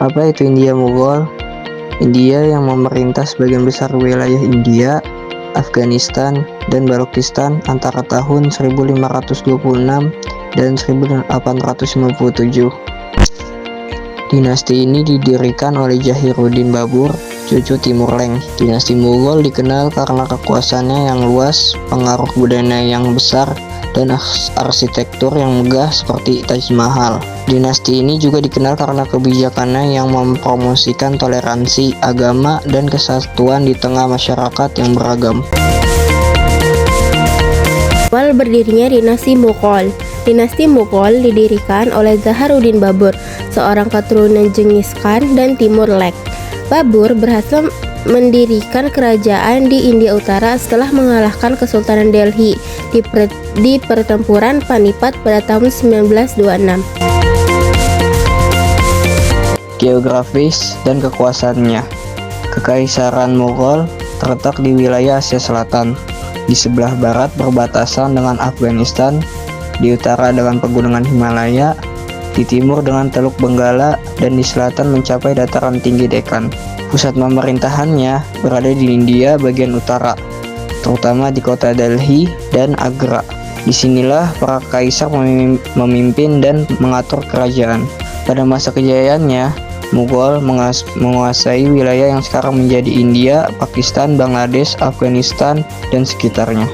Apa itu India Mughal? India yang memerintah sebagian besar wilayah India, Afghanistan, dan Balochistan antara tahun 1526 dan 1857. Dinasti ini didirikan oleh Jahiruddin Babur, cucu Timur Leng. Dinasti Mughal dikenal karena kekuasaannya yang luas, pengaruh budaya yang besar, dan arsitektur yang megah seperti Taj Mahal. Dinasti ini juga dikenal karena kebijakannya yang mempromosikan toleransi agama dan kesatuan di tengah masyarakat yang beragam. Awal berdirinya dinasti Mughal. Dinasti Mughal didirikan oleh Zaharuddin Babur, seorang keturunan Genghis Khan dan Timur Leng. Babur berhasil mendirikan kerajaan di India Utara setelah mengalahkan Kesultanan Delhi di pertempuran Panipat pada tahun 1926. Geografis dan kekuasaannya. Kekaisaran Mughal terletak di wilayah Asia Selatan. Di sebelah barat berbatasan dengan Afghanistan, di utara dengan pegunungan Himalaya, di timur dengan Teluk Benggala, dan di selatan mencapai dataran tinggi Deccan. Pusat pemerintahannya berada di India bagian utara, terutama di kota Delhi dan Agra. Disinilah para kaisar memimpin dan mengatur kerajaan. Pada masa kejayaannya, Mughal menguasai wilayah yang sekarang menjadi India, Pakistan, Bangladesh, Afghanistan, dan sekitarnya.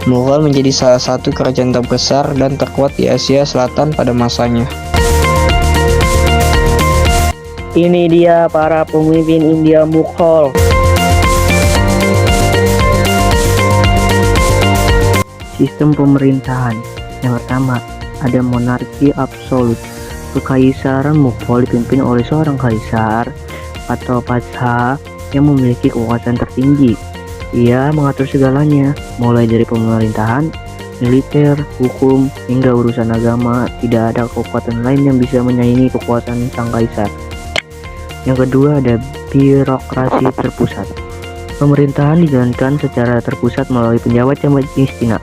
Mughal menjadi salah satu kerajaan terbesar dan terkuat di Asia Selatan pada masanya. Ini dia para pemimpin India Mughal. Sistem pemerintahan. Yang pertama, ada monarki absolut. Kekaisaran Mughal dipimpin oleh seorang kaisar atau padshah yang memiliki kekuasaan tertinggi. Ia mengatur segalanya, mulai dari pemerintahan, militer, hukum, hingga urusan agama. Tidak ada kekuatan lain yang bisa menyaingi kekuasaan sang kaisar. Yang kedua, ada birokrasi terpusat. Pemerintahan dijalankan secara terpusat melalui pejabat yang istina.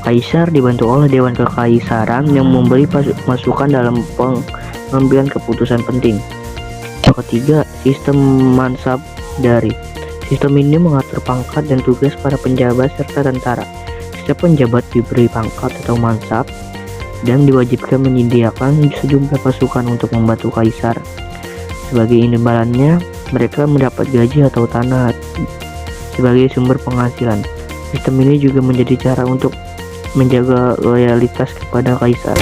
Kaisar dibantu oleh Dewan Kekaisaran yang memberi masukan dalam pengambilan keputusan penting. Yang ketiga, sistem mansab dari. Sistem ini mengatur pangkat dan tugas para penjabat serta tentara. Setiap penjabat diberi pangkat atau mansab dan diwajibkan menyediakan sejumlah pasukan untuk membantu kaisar. Sebagai imbalannya, mereka mendapat gaji atau tanah sebagai sumber penghasilan. Sistem ini juga menjadi cara untuk menjaga loyalitas kepada kaisar.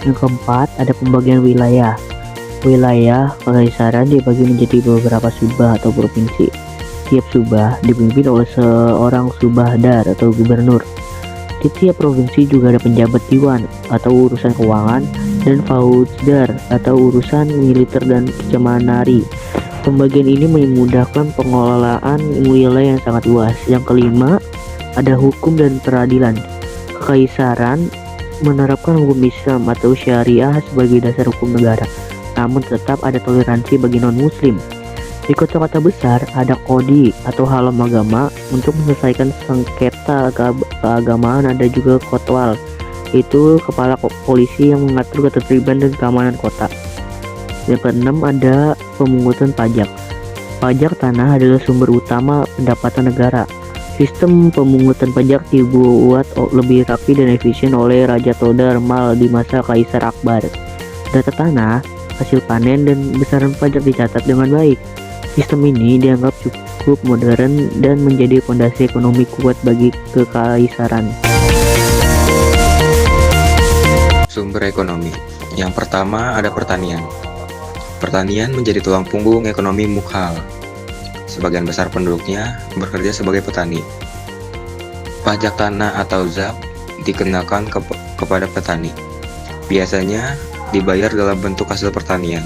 Yang keempat, ada pembagian wilayah. Wilayah kekaisaran dibagi menjadi beberapa subah atau provinsi. Tiap subah dipimpin oleh seorang subahdar atau gubernur. Di tiap provinsi juga ada penjabat diwan atau urusan keuangan dan faujdar atau urusan militer dan kejamanari. Pembagian ini memudahkan pengelolaan wilayah yang sangat luas. Yang kelima, ada hukum dan peradilan. Kekaisaran menerapkan hukum Islam atau syariah sebagai dasar hukum negara, namun tetap ada toleransi bagi non-muslim. Di kota-kota besar ada kodi atau halam agama untuk menyelesaikan sengketa keagamaan. Ada juga kotwal, itu kepala polisi yang mengatur ketertiban dan keamanan kota. Yang keenam, ada pemungutan pajak. Pajak tanah adalah sumber utama pendapatan negara. Sistem pemungutan pajak dibuat lebih rapi dan efisien oleh Raja Todarmal di masa Kaisar Akbar. Data tanah, hasil panen, dan besaran pajak dicatat dengan baik. Sistem ini dianggap cukup modern dan menjadi fondasi ekonomi kuat bagi kekaisaran. Sumber ekonomi. Yang pertama ada pertanian. Pertanian menjadi tulang punggung ekonomi Mughal. Sebagian besar penduduknya bekerja sebagai petani. Pajak tanah atau zab dikenakan kepada petani. Biasanya dibayar dalam bentuk hasil pertanian.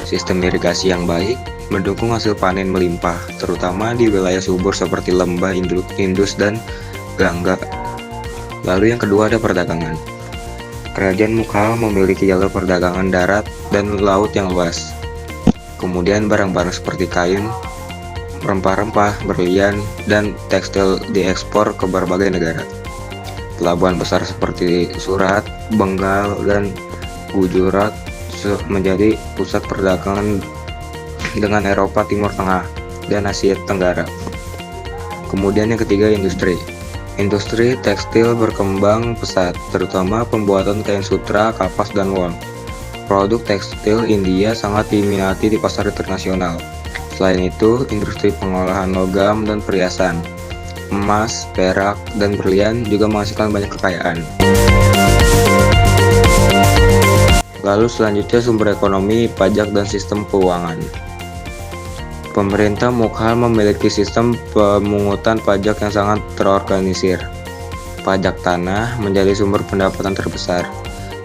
Sistem irigasi yang baik mendukung hasil panen melimpah, terutama di wilayah subur seperti lembah Indus dan Gangga. Lalu yang kedua ada perdagangan. Kerajaan Mughal memiliki jalur perdagangan darat dan laut yang luas. Kemudian barang-barang seperti kain, rempah-rempah, berlian, dan tekstil diekspor ke berbagai negara. Pelabuhan besar seperti Surat, Bengal, dan Gujarat menjadi pusat perdagangan dengan Eropa Timur Tengah dan Asia Tenggara. Kemudian yang ketiga, industri. Industri tekstil berkembang pesat, terutama pembuatan kain sutra, kapas, dan wol. Produk tekstil India sangat diminati di pasar internasional. Selain itu, industri pengolahan logam dan perhiasan, emas, perak, dan berlian juga menghasilkan banyak kekayaan. Lalu selanjutnya sumber ekonomi, pajak, dan sistem keuangan. Pemerintah Mughal memiliki sistem pemungutan pajak yang sangat terorganisir. Pajak tanah menjadi sumber pendapatan terbesar.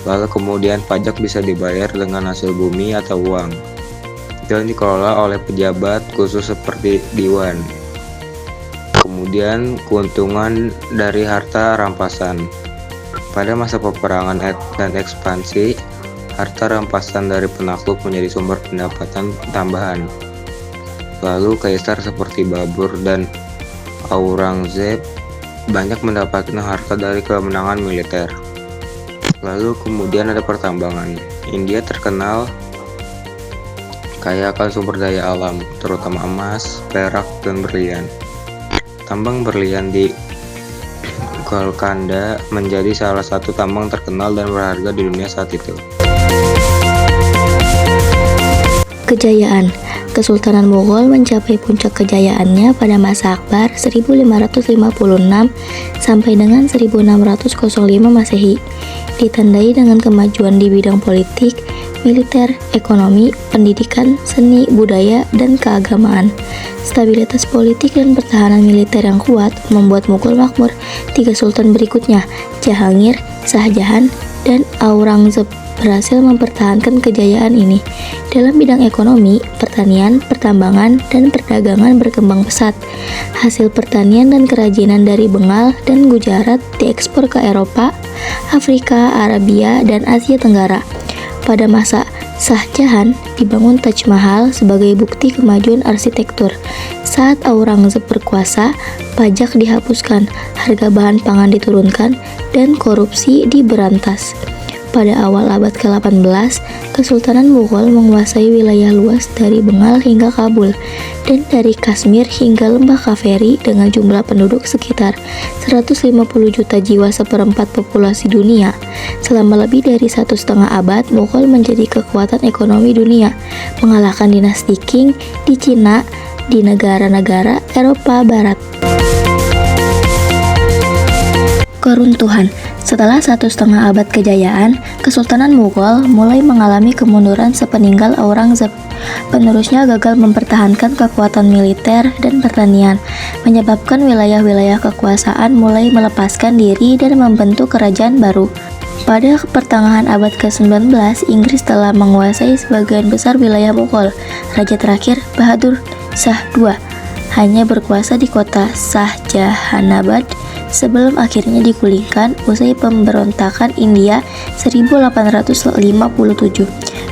Lalu kemudian pajak bisa dibayar dengan hasil bumi atau uang, dan dikelola oleh pejabat khusus seperti Diwan. Kemudian keuntungan dari harta rampasan. Pada masa peperangan dan ekspansi, harta rampasan dari penakluk menjadi sumber pendapatan tambahan. Lalu kaisar seperti Babur dan Aurangzeb banyak mendapatkan harta dari kemenangan militer. Lalu kemudian ada pertambangan. India terkenal kaya akan sumber daya alam, terutama emas, perak, dan berlian. Tambang berlian di Golconda menjadi salah satu tambang terkenal dan berharga di dunia saat itu. Kejayaan. Kesultanan Mughal mencapai puncak kejayaannya pada masa Akbar 1556 sampai dengan 1605 Masehi, ditandai dengan kemajuan di bidang politik, militer, ekonomi, pendidikan, seni, budaya, dan keagamaan. Stabilitas politik dan pertahanan militer yang kuat membuat Mughal makmur. Tiga sultan berikutnya, Jahangir, Shah Jahan, dan Aurangzeb, berhasil mempertahankan kejayaan ini. Dalam bidang ekonomi, pertanian, pertambangan, dan perdagangan berkembang pesat. Hasil pertanian dan kerajinan dari Bengal dan Gujarat diekspor ke Eropa, Afrika, Arabia, dan Asia Tenggara. Pada masa Shah Jahan, dibangun Taj Mahal sebagai bukti kemajuan arsitektur. Saat Aurangzeb berkuasa, pajak dihapuskan, harga bahan pangan diturunkan, dan korupsi diberantas. Pada awal abad ke-18, Kesultanan Mughal menguasai wilayah luas dari Bengal hingga Kabul, dan dari Kashmir hingga lembah Kaveri dengan jumlah penduduk sekitar 150 juta jiwa, seperempat populasi dunia. Selama lebih dari 1,5 abad, Mughal menjadi kekuatan ekonomi dunia, mengalahkan dinasti Qing di Cina, di negara-negara Eropa Barat. Keruntuhan. Setelah 1,5 abad kejayaan, Kesultanan Mughal mulai mengalami kemunduran sepeninggal Aurangzeb. Penerusnya gagal mempertahankan kekuatan militer dan pertanian, menyebabkan wilayah-wilayah kekuasaan mulai melepaskan diri dan membentuk kerajaan baru. Pada pertengahan abad ke-19, Inggris telah menguasai sebagian besar wilayah Mughal. Raja terakhir, Bahadur Shah II, hanya berkuasa di kota Shahjahanabad sebelum akhirnya digulingkan usai pemberontakan India 1857.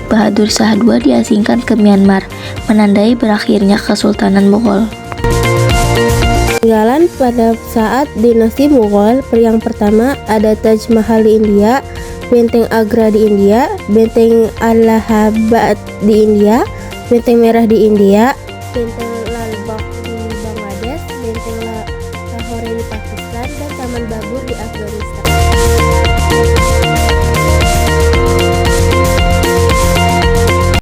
Bahadur Shah II diasingkan ke Myanmar, menandai berakhirnya Kesultanan Mughal. Peninggalan pada saat dinasti Mughal. Yang pertama ada Taj Mahal di India, Benteng Agra di India, Benteng Allahabad di India, Benteng Merah di India, Benteng Lal Bagh di Bangladesh, Benteng Lahore di Pakistan, dan Taman Babur di Afghanistan.